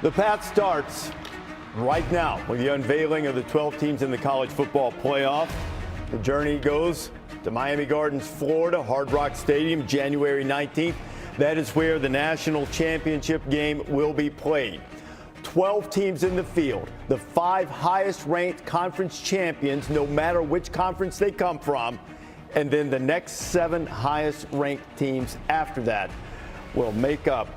The path starts right now with the unveiling of the 12 teams in the college football playoff. The journey goes to Miami Gardens, Florida, Hard Rock Stadium, January 19th. That is where the national championship game will be played. 12 teams in the field, the 5 highest ranked conference champions, no matter which conference they come from, and then the next 7 highest ranked teams after that will make up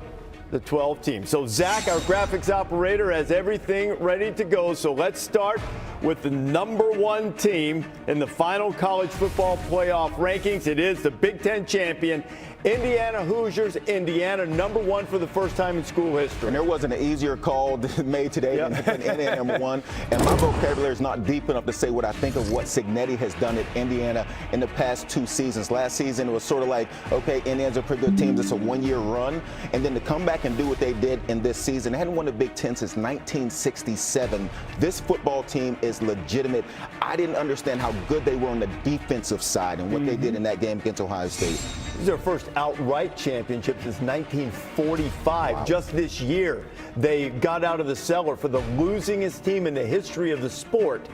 the 12 teams. So Zach, our graphics operator, has everything ready to go. So let's start with the number 1 team in the final college football playoff rankings. It is the Big Ten champion, Indiana Hoosiers. Indiana number 1 for the first time in school history. And there wasn't an easier call made today than Indiana number 1. And my vocabulary is not deep enough to say what I think of what Cignetti has done at Indiana in the past 2 seasons. Last season, it was sort of like, okay, Indiana's a pretty good team. It's a 1-year run. And then to come back and do what they did in this season, they hadn't won the Big Ten since 1967. This football team is legitimate. I didn't understand how good they were on the defensive side and what they did in that game against Ohio State. This is their first outright championship since 1945. Wow. Just this year, they got out of the cellar for the losingest team in the history of the sport.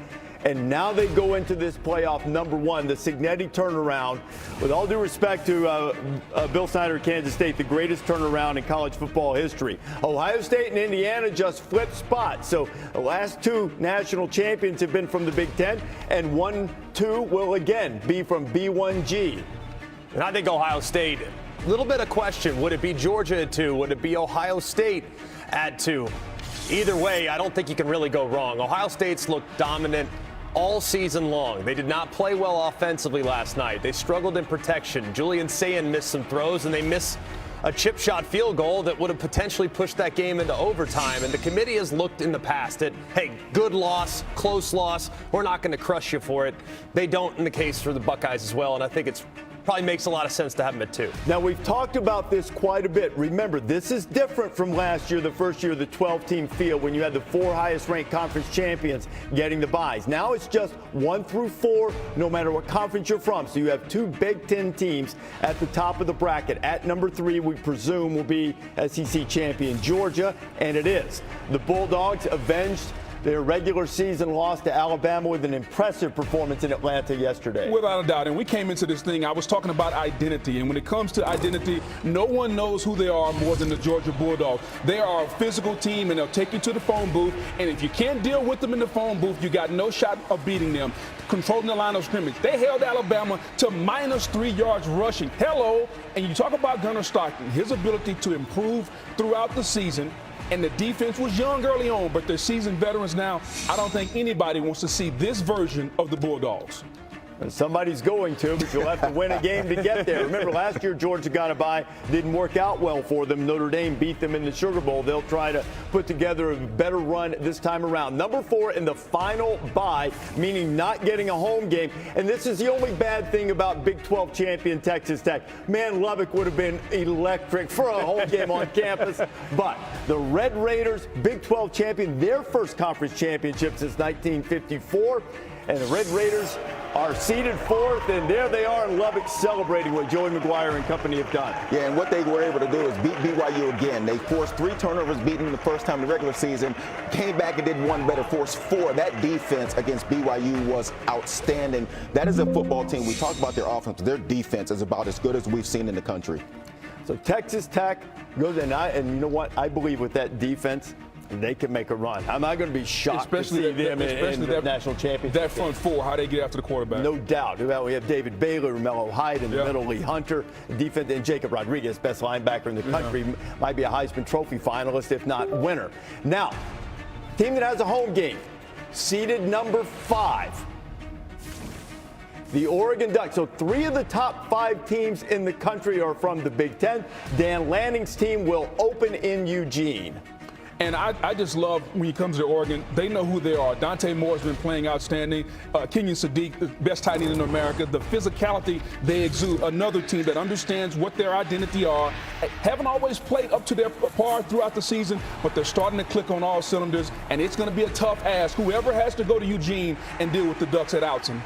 And now they go into this playoff number 1, the Cignetti turnaround. With all due respect to Bill Snyder of Kansas State, the greatest turnaround in college football history. Ohio State and Indiana just flipped spots. So the last 2 national champions have been from the Big Ten, and 1-2 will again be from B1G. And I think Ohio State, a little bit of question. Would it be Georgia at 2? Would it be Ohio State at 2? Either way, I don't think you can really go wrong. Ohio State's looked dominant all season long. They did not play well offensively last night. They struggled in protection. Julian Sayin missed some throws, and they missed a chip shot field goal that would have potentially pushed that game into overtime. And the committee has looked in the past at, hey, good loss, close loss, we're not going to crush you for it. They don't in the case for the Buckeyes as well, and I think it's probably makes a lot of sense to have them at 2. Now, we've talked about this quite a bit. Remember, this is different from last year, the first year of the 12-team field, when you had the 4 highest-ranked conference champions getting the byes. Now it's just 1 through 4, no matter what conference you're from. So you have 2 Big Ten teams at the top of the bracket. At number 3, we presume, will be SEC champion Georgia, and it is. The Bulldogs avenged their regular season loss to Alabama with an impressive performance in Atlanta yesterday. Without a doubt. And we came into this thing, I was talking about identity. And when it comes to identity, no one knows who they are more than the Georgia Bulldogs. They are a physical team, and they'll take you to the phone booth. And if you can't deal with them in the phone booth, you got no shot of beating them. Controlling the line of scrimmage. They held Alabama to -3 yards rushing. Hello. And you talk about Gunnar Stockton, his ability to improve throughout the season. And the defense was young early on, but they're seasoned veterans now. I don't think anybody wants to see this version of the Bulldogs. And somebody's going to, but you'll have to win a game to get there. Remember, last year Georgia got a bye. Didn't work out well for them. Notre Dame beat them in the Sugar Bowl. They'll try to put together a better run this time around. Number 4 in the final bye, meaning not getting a home game. And this is the only bad thing about Big 12 champion Texas Tech. Man, Lubbock would have been electric for a home game on campus. But the Red Raiders, Big 12 champion, their first conference championship since 1954. And the Red Raiders are seeded 4th, and there they are in Lubbock celebrating what Joey McGuire and company have done. Yeah, and what they were able to do is beat BYU again. They forced 3 turnovers, beating them the first time in the regular season, came back and did 1 better, forced 4. That defense against BYU was outstanding. That is a football team. We talk about their offense. Their defense is about as good as we've seen in the country. So Texas Tech goes in, and you know what? I believe with that defense, they can make a run. I'm not going to be shocked to see them in the national championship. That front 4, how they get after the quarterback. No doubt. We have David Baylor, Mello Hyde in the middle, Lee Hunter, defense, and Jacob Rodriguez, best linebacker in the country, might be a Heisman Trophy finalist, if not winner. Now, team that has a home game, seeded number 5. The Oregon Ducks. So 3 of the top 5 teams in the country are from the Big Ten. Dan Lanning's team will open in Eugene. And I just love when it comes to Oregon, they know who they are. Dante Moore's been playing outstanding. Kenyon Sadiq, the best tight end in America. The physicality they exude, another team that understands what their identity are. Haven't always played up to their par throughout the season, but they're starting to click on all cylinders, and it's going to be a tough ask. Whoever has to go to Eugene and deal with the Ducks at Outson.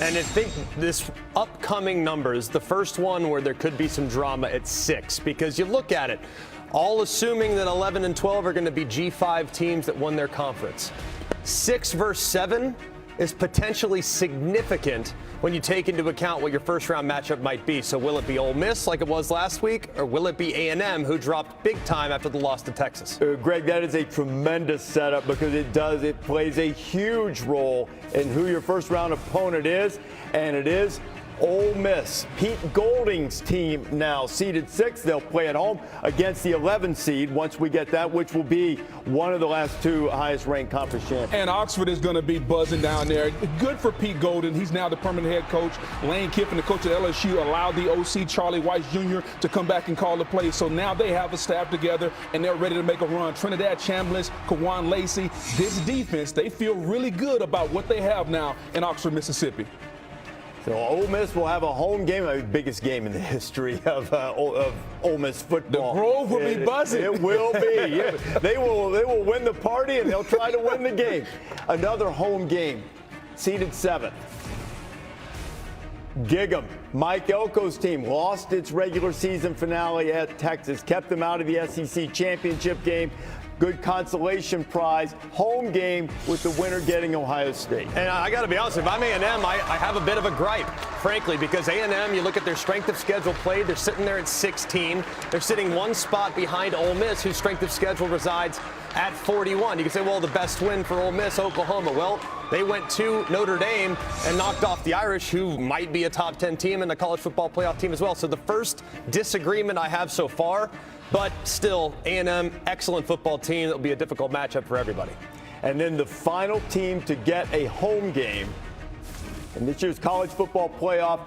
And I think this upcoming number is the first one where there could be some drama at 6, because you look at it. all assuming that 11 and 12 are going to be G5 teams that won their conference. 6 versus 7 is potentially significant when you take into account what your first-round matchup might be. So will it be Ole Miss like it was last week, or will it be A&M, who dropped big time after the loss to Texas? Greg, that is a tremendous setup because it plays a huge role in who your first-round opponent is, and it is Ole Miss. Pete Golding's team now seeded 6th. They'll play at home against the 11th seed once we get that, which will be one of the last 2 highest-ranked conference champions. And Oxford is going to be buzzing down there. Good for Pete Golding. He's now the permanent head coach. Lane Kiffin, the coach at LSU, allowed the OC, Charlie Weiss Jr., to come back and call the play. So now they have a staff together, and they're ready to make a run. Trinidad Chambliss, Kawan Lacey, this defense, they feel really good about what they have now in Oxford, Mississippi. So Ole Miss will have a home game, the biggest game in the history of Ole Miss football. The Grove will be buzzing. It will be. Yeah. They will win the party, and they'll try to win the game. Another home game, seeded 7th. Gig'em, Mike Elko's team, lost its regular season finale at Texas, kept them out of the SEC championship game. Good consolation prize, home game with the winner getting Ohio State. And I got to be honest, if I'm A&M, I have a bit of a gripe, frankly, because A&M, you look at their strength of schedule played, they're sitting there at 16. They're sitting 1 spot behind Ole Miss, whose strength of schedule resides at 41. You can say, well, the best win for Ole Miss, Oklahoma. Well, they went to Notre Dame and knocked off the Irish, who might be a top 10 team and a college football playoff team as well. So the first disagreement I have so far, but still, A&M, excellent football team. It'll be a difficult matchup for everybody. And then the final team to get a home game in this year's college football playoff,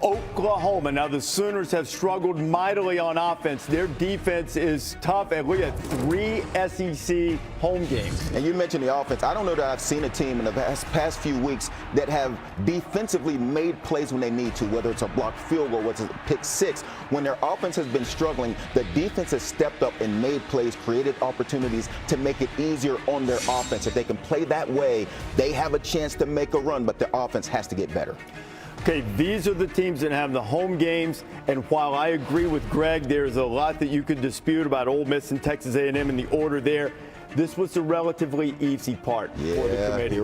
Oklahoma. Now, the Sooners have struggled mightily on offense. Their defense is tough, and we had 3 SEC home games. And you mentioned the offense. I don't know that I've seen a team in the past few weeks that have defensively made plays when they need to, whether it's a blocked field goal, whether it's a pick 6. When their offense has been struggling, the defense has stepped up and made plays, created opportunities to make it easier on their offense. If they can play that way, they have a chance to make a run, but their offense has to get better. Okay, these are the teams that have the home games, and while I agree with Greg, there's a lot that you could dispute about Ole Miss and Texas A&M and the order there. This was the relatively easy part for the committee. Here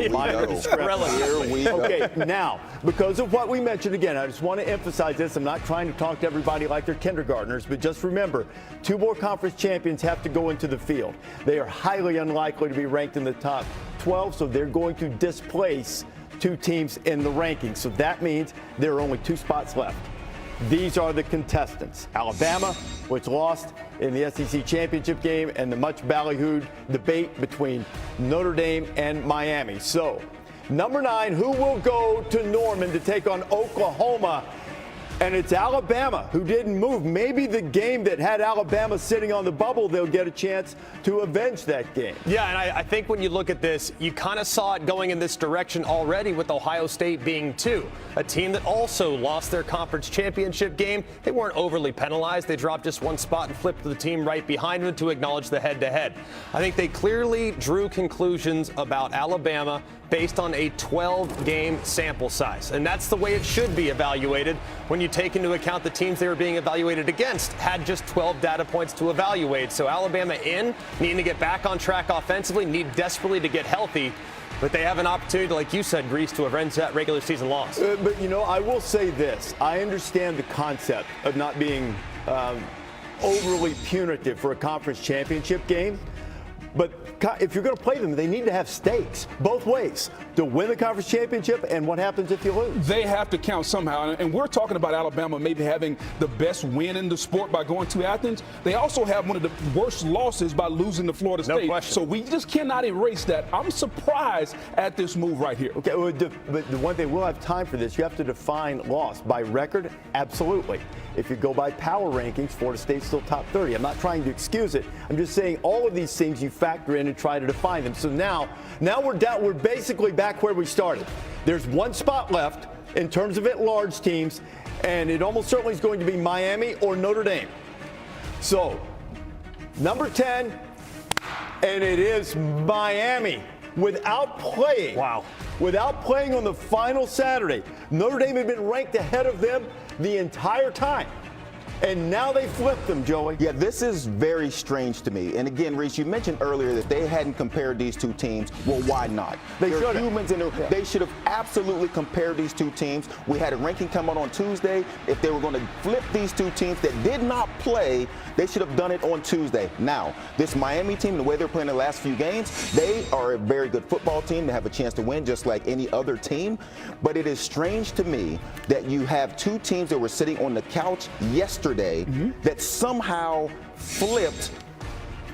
we go. Okay, now, because of what we mentioned again, I just want to emphasize this. I'm not trying to talk to everybody like they're kindergartners, but just remember, 2 more conference champions have to go into the field. They are highly unlikely to be ranked in the top 12, so they're going to displace 2 teams in the rankings. So that means there are only 2 spots left. These are the contestants. Alabama, which lost in the SEC championship game, and the much ballyhooed debate between Notre Dame and Miami. So, number 9, who will go to Norman to take on Oklahoma? And it's Alabama, who didn't move. Maybe the game that had Alabama sitting on the bubble, they'll get a chance to avenge that game. Yeah, and I think when you look at this, you kind of saw it going in this direction already with Ohio State being 2. A team that also lost their conference championship game. They weren't overly penalized. They dropped just 1 spot and flipped the team right behind them to acknowledge the head-to-head. I think they clearly drew conclusions about Alabama based on a 12-game sample size. And that's the way it should be evaluated when you take into account the teams they were being evaluated against had just 12 data points to evaluate. So Alabama needing to get back on track offensively, need desperately to get healthy. But they have an opportunity, like you said, Grease, to avenge that regular season loss. But, you know, I will say this. I understand the concept of not being overly punitive for a conference championship game. But if you're going to play them, they need to have stakes both ways to win the conference championship and what happens if you lose. They have to count somehow. And we're talking about Alabama maybe having the best win in the sport by going to Athens. They also have one of the worst losses by losing to Florida State. No question. So we just cannot erase that. I'm surprised at this move right here. Okay, but the one thing, we'll have time for this. You have to define loss. By record, absolutely. If you go by power rankings, Florida State's still top 30. I'm not trying to excuse it. I'm just saying all of these things you factor in and try to define them. So now we're basically back where we started. There's 1 spot left in terms of at-large teams, and it almost certainly is going to be Miami or Notre Dame. So, number 10, and it is Miami. Without playing on the final Saturday, Notre Dame had been ranked ahead of them the entire time. and now they flipped them, Joey. Yeah, this is very strange to me. And again, Reese, you mentioned earlier that they hadn't compared these two teams. Well, why not? They're humans, and they should have absolutely compared these two teams. We had a ranking come out on Tuesday. If they were going to flip these two teams that did not play, they should have done it on Tuesday. Now, this Miami team, the way they're playing the last few games, they are a very good football team. They have a chance to win just like any other team. But it is strange to me that you have two teams that were sitting on the couch yesterday that somehow flipped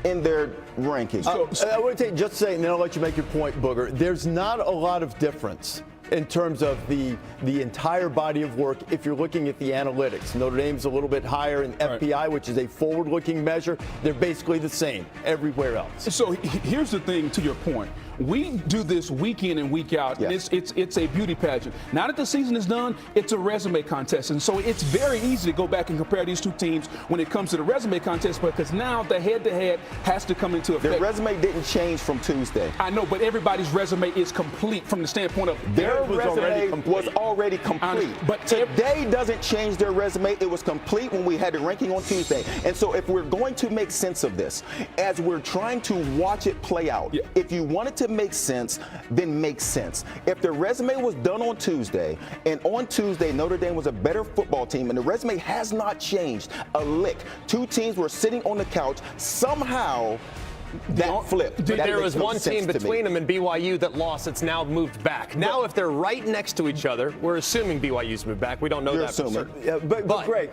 in their rankings. I want to take just a second, and then I'll let you make your point, Booger. There's not a lot of difference in terms of the entire body of work if you're looking at the analytics. Notre Dame's a little bit higher in FPI, which is a forward-looking measure. They're basically the same everywhere else. So here's the thing, to your point. We do this week in and week out, and it's a beauty pageant. Now that the season is done, it's a resume contest. And so it's very easy to go back and compare these two teams when it comes to the resume contest, because now the head-to-head has to come into effect. Their resume didn't change from Tuesday. I know, but everybody's resume is complete from the standpoint of their resume was already complete. But today doesn't change their resume. It was complete when we had the ranking on Tuesday. And so if we're going to make sense of this, as we're trying to watch it play out, if you wanted to make sense, then make sense. If the resume was done on Tuesday, and on Tuesday Notre Dame was a better football team, and the resume has not changed a lick. Two teams were sitting on the couch. Somehow that flipped. There was one team between them and BYU that lost. It's now moved back. Now, if they're right next to each other, we're assuming BYU's moved back. We don't know that for certain. Yeah, but Greg,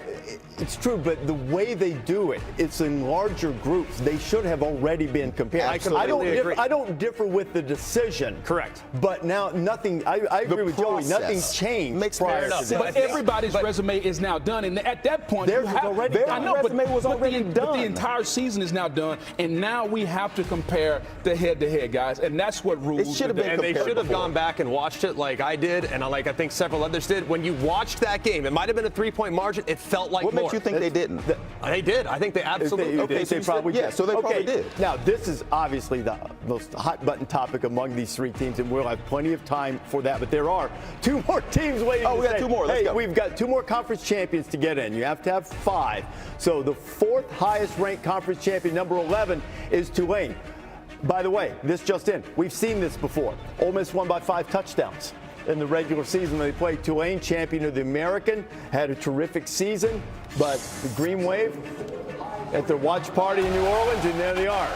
it's true. But the way they do it, it's in larger groups. They should have already been compared. I don't differ with the decision. Correct. But now nothing. I agree with Joey. Nothing's changed. Makes fair enough. But everybody's resume is now done, and at that point, their resume was already done. But the entire season is now done, and now we have to compare the head-to-head, guys, and that's what rules. It should have been compared. And they should have gone back and watched it like I did, and I think several others did. When you watched that game, it might have been a 3-point margin. It felt like more. What makes you think they didn't? They did. I think they absolutely did. They probably did. Yeah, so they probably did. Now, this is obviously the most hot-button topic among these three teams, and we'll have plenty of time for that. But there are two more teams waiting. Oh, we got two more. Let's go. We've got two more conference champions to get in. You have to have 5. So the 4th highest-ranked conference champion, number 11, is Tulane. By the way, this just in. We've seen this before. Ole Miss won by 5 touchdowns in the regular season when they played Tulane, champion of the American, had a terrific season, but the Green Wave at their watch party in New Orleans, and there they are.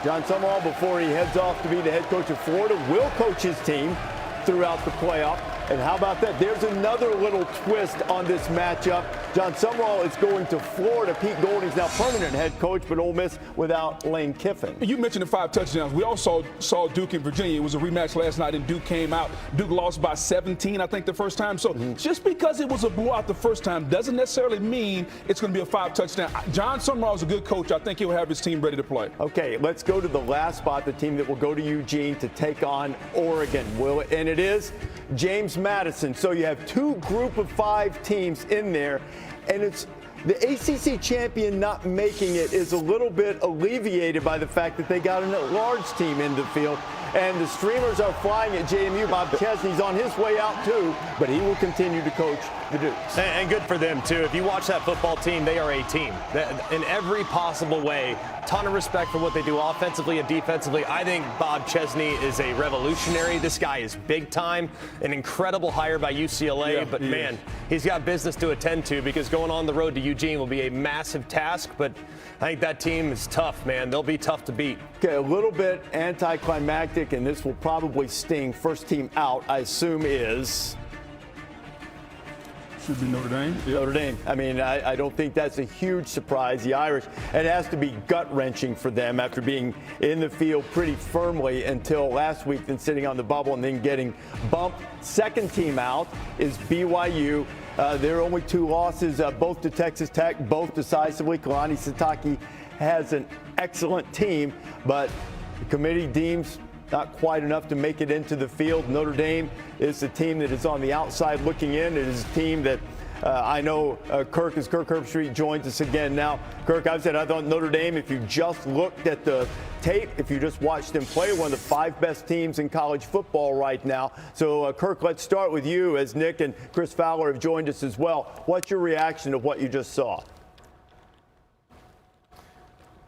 John Summerall, before he heads off to be the head coach of Florida, will coach his team throughout the playoff. And how about that? There's another little twist on this matchup. John Summerall is going to Florida. Pete Golding's now permanent head coach, but Ole Miss without Lane Kiffin. You mentioned the 5 touchdowns. We also saw Duke in Virginia. It was a rematch last night, and Duke came out. Duke lost by 17, I think, the first time. So just because it was a blowout the first time doesn't necessarily mean it's going to be a 5-touchdown. John Summerall is a good coach. I think he'll have his team ready to play. Okay, let's go to the last spot, the team that will go to Eugene to take on Oregon. And it is James Madison. So you have 2 group of 5 teams in there, and it's the ACC champion not making it is a little bit alleviated by the fact that they got a large team in the field. And the streamers are flying at JMU. Bob Chesney's on his way out, too, but he will continue to coach the Dukes. And good for them, too. If you watch that football team, they are a team. In every possible way, ton of respect for what they do offensively and defensively. I think Bob Chesney is a revolutionary. This guy is big time, an incredible hire by UCLA. But, man, he's got business to attend to, because going on the road to Eugene will be a massive task. But I think that team is tough, man. They'll be tough to beat. Okay, a little bit anticlimactic, and this will probably sting. First team out, I assume, is... Should be Notre Dame. Notre Dame. I mean, I don't think that's a huge surprise. The Irish, it has to be gut-wrenching for them after being in the field pretty firmly until last week, then sitting on the bubble and then getting bumped. Second team out is BYU. There are only 2 losses, both to Texas Tech, both decisively. Kalani Sitake has an excellent team, but the committee deems not quite enough to make it into the field. Notre Dame is the team that is on the outside looking in. It is a team that I know Kirk Herbstreit joins us again now. Kirk, I've said I thought Notre Dame, if you just looked at the tape, if you just watched them play, one of the 5 best teams in college football right now. So, Kirk, let's start with you, as Nick and Chris Fowler have joined us as well. What's your reaction to what you just saw?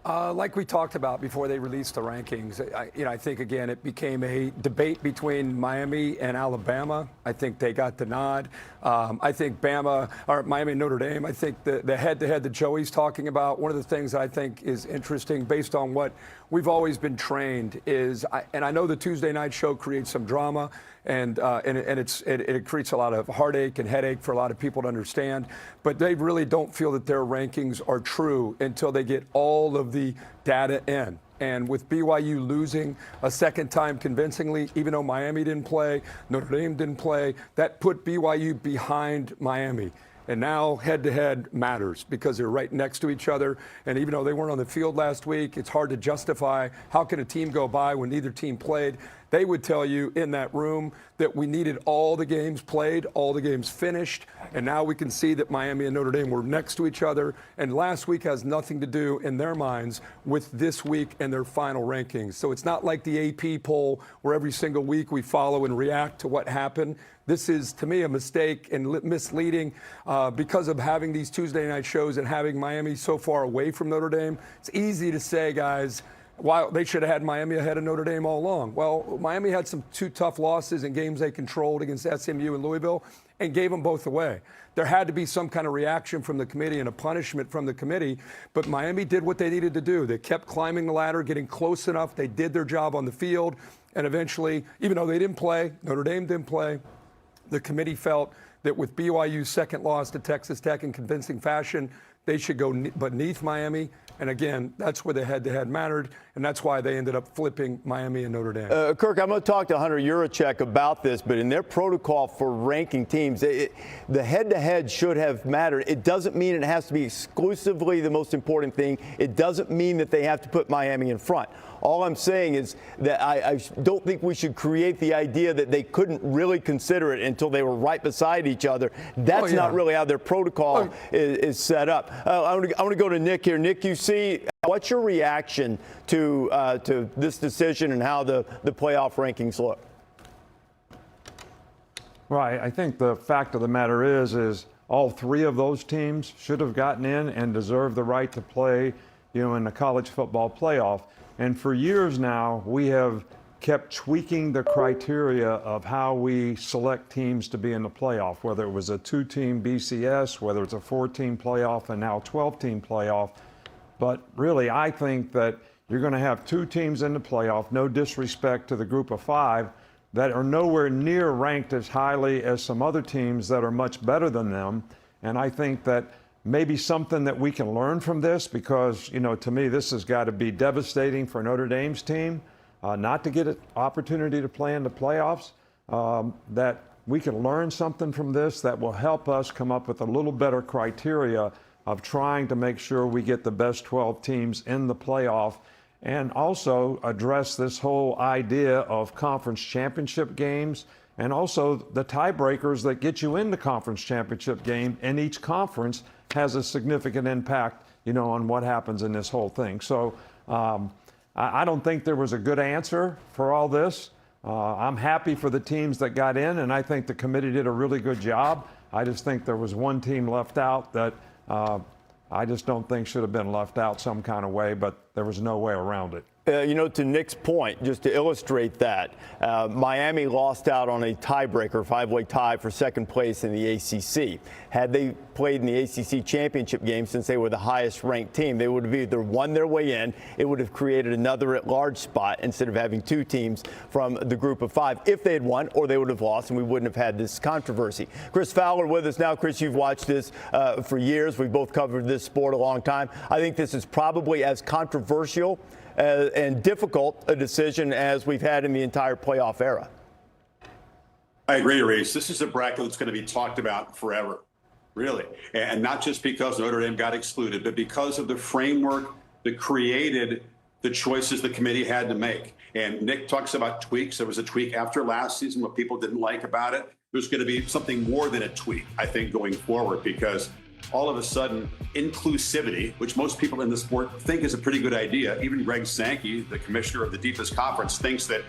Like we talked about before they released the rankings, I think, again, it became a debate between Miami and Alabama. I think they got the nod. I think Miami and Notre Dame, I think the head-to-head that Joey's talking about, one of the things I think is interesting based on what we've always been trained is, and I know the Tuesday night show creates some drama, and it creates a lot of heartache and headache for a lot of people to understand, but they really don't feel that their rankings are true until they get all of the data in. And with BYU losing a second time convincingly, even though Miami didn't play, Notre Dame didn't play, that put BYU behind Miami. And now head-to-head matters because they're right next to each other. And even though they weren't on the field last week, it's hard to justify how can a team go by when neither team played. They would tell you in that room that we needed all the games played, all the games finished, and now we can see that Miami and Notre Dame were next to each other. And last week has nothing to do, in their minds, with this week and their final rankings. So it's not like the AP poll where every single week we follow and react to what happened. This is, to me, a mistake and misleading because of having these Tuesday night shows and having Miami so far away from Notre Dame. It's easy to say, guys, why they should have had Miami ahead of Notre Dame all along. Well, Miami had some 2 tough losses in games they controlled against SMU and Louisville and gave them both away. There had to be some kind of reaction from the committee and a punishment from the committee, but Miami did what they needed to do. They kept climbing the ladder, getting close enough. They did their job on the field, and eventually, even though they didn't play, Notre Dame didn't play, the committee felt that with BYU's second loss to Texas Tech in convincing fashion, they should go beneath Miami. And again, that's where the head-to-head mattered, and that's why they ended up flipping Miami and Notre Dame. Kirk, I'm going to talk to Hunter Yurachek about this, but in their protocol for ranking teams, the head-to-head should have mattered. It doesn't mean it has to be exclusively the most important thing. It doesn't mean that they have to put Miami in front. All I'm saying is that I don't think we should create the idea that they couldn't really consider it until they were right beside each other. That's not really how their protocol is set up. I want to go to Nick here. Nick, you see, what's your reaction to this decision and how the playoff rankings look? Right. I think the fact of the matter is all 3 of those teams should have gotten in and deserve the right to play, in the college football playoff. And for years now, we have kept tweaking the criteria of how we select teams to be in the playoff, whether it was a 2-team BCS, whether it's a 4-team playoff, and now 12-team playoff. But really, I think that you're going to have 2 teams in the playoff, no disrespect to the group of 5, that are nowhere near ranked as highly as some other teams that are much better than them. And I think that maybe something that we can learn from this, because, to me, this has got to be devastating for Notre Dame's team, not to get an opportunity to play in the playoffs, that we can learn something from this that will help us come up with a little better criteria of trying to make sure we get the best 12 teams in the playoff, and also address this whole idea of conference championship games and also the tiebreakers that get you in the conference championship game in each conference has a significant impact, on what happens in this whole thing. So I don't think there was a good answer for all this. I'm happy for the teams that got in, and I think the committee did a really good job. I just think there was one team left out that I just don't think should have been left out some kind of way, but there was no way around it. To Nick's point, just to illustrate that, Miami lost out on a tiebreaker, 5-way tie for second place in the ACC. Had they played in the ACC championship game, since they were the highest ranked team, they would have either won their way in. It would have created another at-large spot instead of having 2 teams from the group of 5 if they had won, or they would have lost, and we wouldn't have had this controversy. Chris Fowler with us now. Chris, you've watched this for years. We've both covered this sport a long time. I think this is probably as controversial and difficult a decision as we've had in the entire playoff era. I agree, Reese. This is a bracket that's going to be talked about forever, really. And not just because Notre Dame got excluded, but because of the framework that created the choices the committee had to make. And Nick talks about tweaks. There was a tweak after last season, what people didn't like about it. there's going to be something more than a tweak, I think, going forward, because all of a sudden, inclusivity, which most people in the sport think is a pretty good idea, even Greg Sankey, the commissioner of the deepest conference, thinks that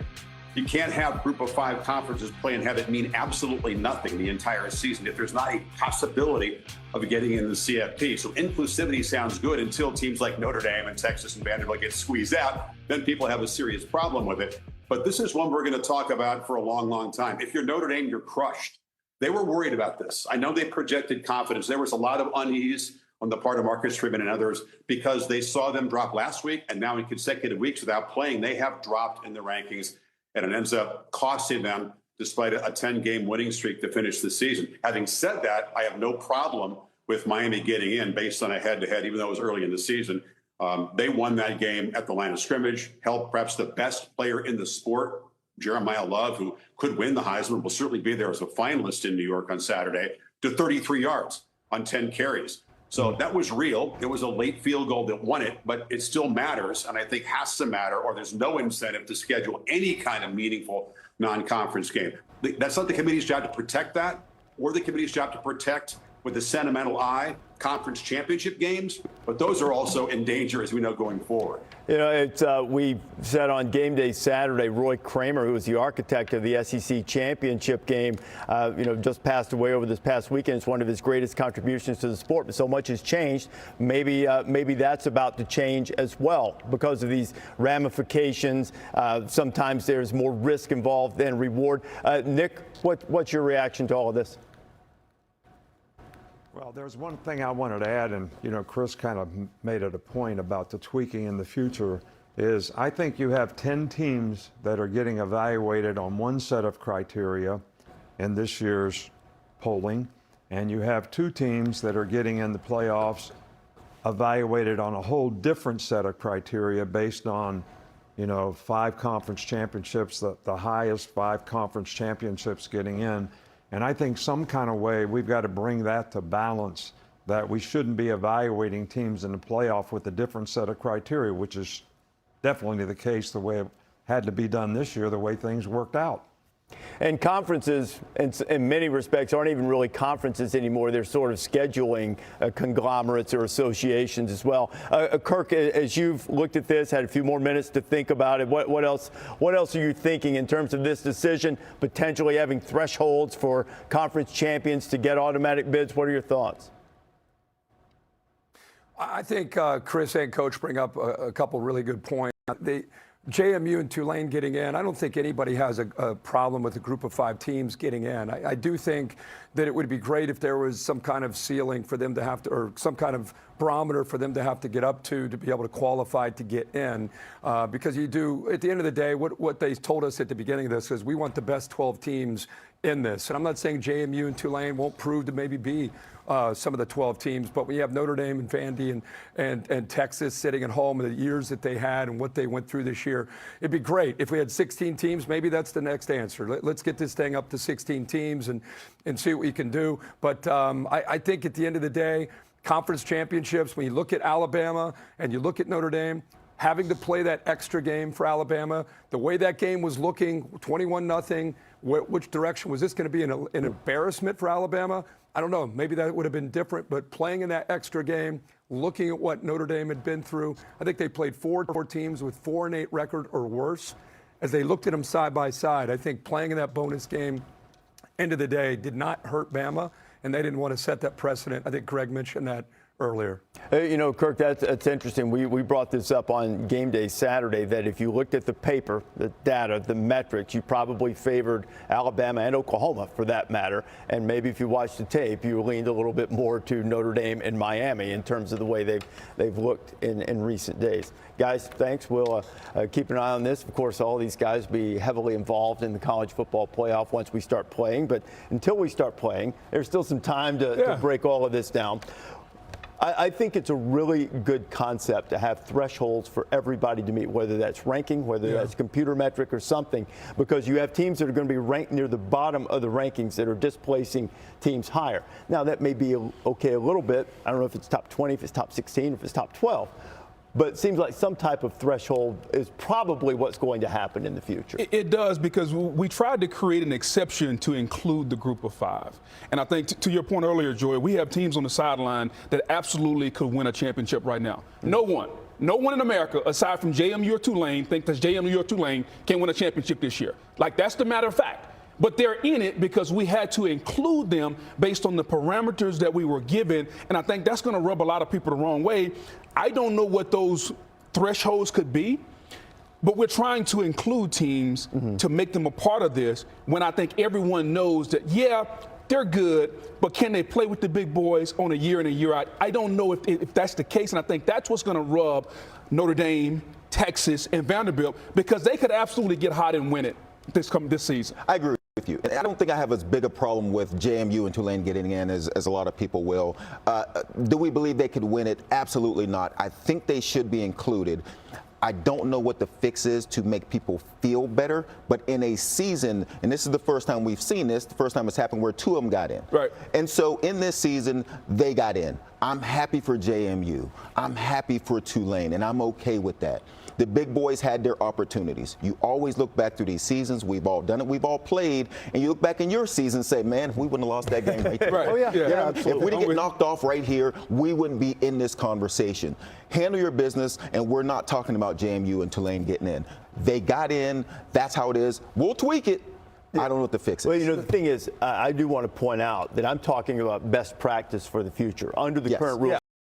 you can't have group of 5 conferences play and have it mean absolutely nothing the entire season if there's not a possibility of getting in the CFP. So inclusivity sounds good until teams like Notre Dame and Texas and Vanderbilt get squeezed out. Then people have a serious problem with it. But this is one we're going to talk about for a long, long time. If you're Notre Dame, you're crushed. They were worried about this. I know they projected confidence. There was a lot of unease on the part of Marcus Freeman and others because they saw them drop last week, and now in consecutive weeks without playing, they have dropped in the rankings, and it ends up costing them despite a 10-game winning streak to finish the season. Having said that, I have no problem with Miami getting in based on a head-to-head, even though it was early in the season. They won that game at the line of scrimmage, held perhaps the best player in the sport, Jeremiah Love, who could win the Heisman, will certainly be there as a finalist in New York on Saturday, to 33 yards on 10 carries. So that was real. It was a late field goal that won it, but it still matters, and I think has to matter, or there's no incentive to schedule any kind of meaningful non-conference game. That's not the committee's job to protect that, or the committee's job to protect, with a sentimental eye, conference championship games, but those are also in danger, as we know, going forward. You know, we said on game day Saturday, Roy Kramer, who was the architect of the SEC championship game, just passed away over this past weekend. It's one of his greatest contributions to the sport, but so much has changed. Maybe that's about to change as well because of these ramifications. Sometimes there's more risk involved than reward. Nick, what's your reaction to all of this? Well, there's one thing I wanted to add, and Chris kind of made it a point about the tweaking in the future, is I think you have 10 teams that are getting evaluated on one set of criteria in this year's polling, and you have 2 teams that are getting in the playoffs evaluated on a whole different set of criteria based on 5 conference championships, the highest 5 conference championships getting in. And I think some kind of way we've got to bring that to balance, that we shouldn't be evaluating teams in the playoff with a different set of criteria, which is definitely the case the way it had to be done this year, the way things worked out. And conferences, in many respects, aren't even really conferences anymore. They're sort of scheduling conglomerates or associations as well. Kirk, as you've looked at this, had a few more minutes to think about it, what else are you thinking in terms of this decision, potentially having thresholds for conference champions to get automatic bids? What are your thoughts? I think Chris and Coach bring up a couple really good points. JMU and Tulane getting in, I don't think anybody has a problem with a group of 5 teams getting in. I do think that it would be great if there was some kind of ceiling for them to have to, or some kind of barometer for them to have to get up to be able to qualify to get in. Because you do, at the end of the day, what they told us at the beginning of this is we want the best 12 teams in this. And I'm not saying JMU and Tulane won't prove to maybe be some of the 12 teams, but we have Notre Dame and Vandy and Texas sitting at home and the years that they had and what they went through this year. It'd be great if we had 16 teams. Maybe that's the next answer. Let's get this thing up to 16 teams and see what we can do. But I think at the end of the day, conference championships, when you look at Alabama and you look at Notre Dame, having to play that extra game for Alabama, the way that game was looking, 21-0, which direction was this going to be an embarrassment for Alabama? I don't know. Maybe that would have been different, but playing in that extra game, looking at what Notre Dame had been through, I think they played 4 teams with 4-8 record or worse. As they looked at them side by side, I think playing in that bonus game, end of the day, did not hurt Bama, and they didn't want to set that precedent. I think Greg mentioned that earlier. Kirk, that's interesting. We brought this up on game day Saturday, that if you looked at the paper, the data, the metrics, you probably favored Alabama and Oklahoma for that matter. And maybe if you watched the tape, you leaned a little bit more to Notre Dame and Miami in terms of the way they've looked in recent days. Guys, thanks. We'll keep an eye on this. Of course, all these guys be heavily involved in the college football playoff once we start playing. But until we start playing, there's still some time to break all of this down. I think it's a really good concept to have thresholds for everybody to meet, whether that's ranking, whether that's computer metric or something, because you have teams that are going to be ranked near the bottom of the rankings that are displacing teams higher. Now, that may be okay a little bit. I don't know if it's top 20, if it's top 16, if it's top 12. but it seems like some type of threshold is probably what's going to happen in the future. It does, because we tried to create an exception to include the group of 5. And I think to your point earlier, Joy, we have teams on the sideline that absolutely could win a championship right now. No one in America, aside from JMU or Tulane, think that JMU or Tulane can win a championship this year. Like, that's the matter of fact. But they're in it because we had to include them based on the parameters that we were given. And I think that's going to rub a lot of people the wrong way. I don't know what those thresholds could be, but we're trying to include teams to make them a part of this, when I think everyone knows that, yeah, they're good, but can they play with the big boys on a year in and year out? I don't know if that's the case, and I think that's what's going to rub Notre Dame, Texas, and Vanderbilt, because they could absolutely get hot and win it this season. I agree with you. And I don't think I have as big a problem with JMU and Tulane getting in as a lot of people will. Do we believe they could win it? Absolutely not. I think they should be included. I don't know what the fix is to make people feel better, but in a season, and this is the first time we've seen this, the first time it's happened where 2 of them got in. Right. And so in this season, they got in. I'm happy for JMU. I'm happy for Tulane, and I'm okay with that. The big boys had their opportunities. You always look back through these seasons. We've all done it. We've all played. And you look back in your season and say, man, if we wouldn't have lost that game right there. Right. Oh, yeah. If we didn't get knocked off right here, we wouldn't be in this conversation. Handle your business, and we're not talking about JMU and Tulane getting in. They got in. That's how it is. We'll tweak it. I don't know what the fix is. Well, you know, the thing is, I do want to point out that I'm talking about best practice for the future under the current rules.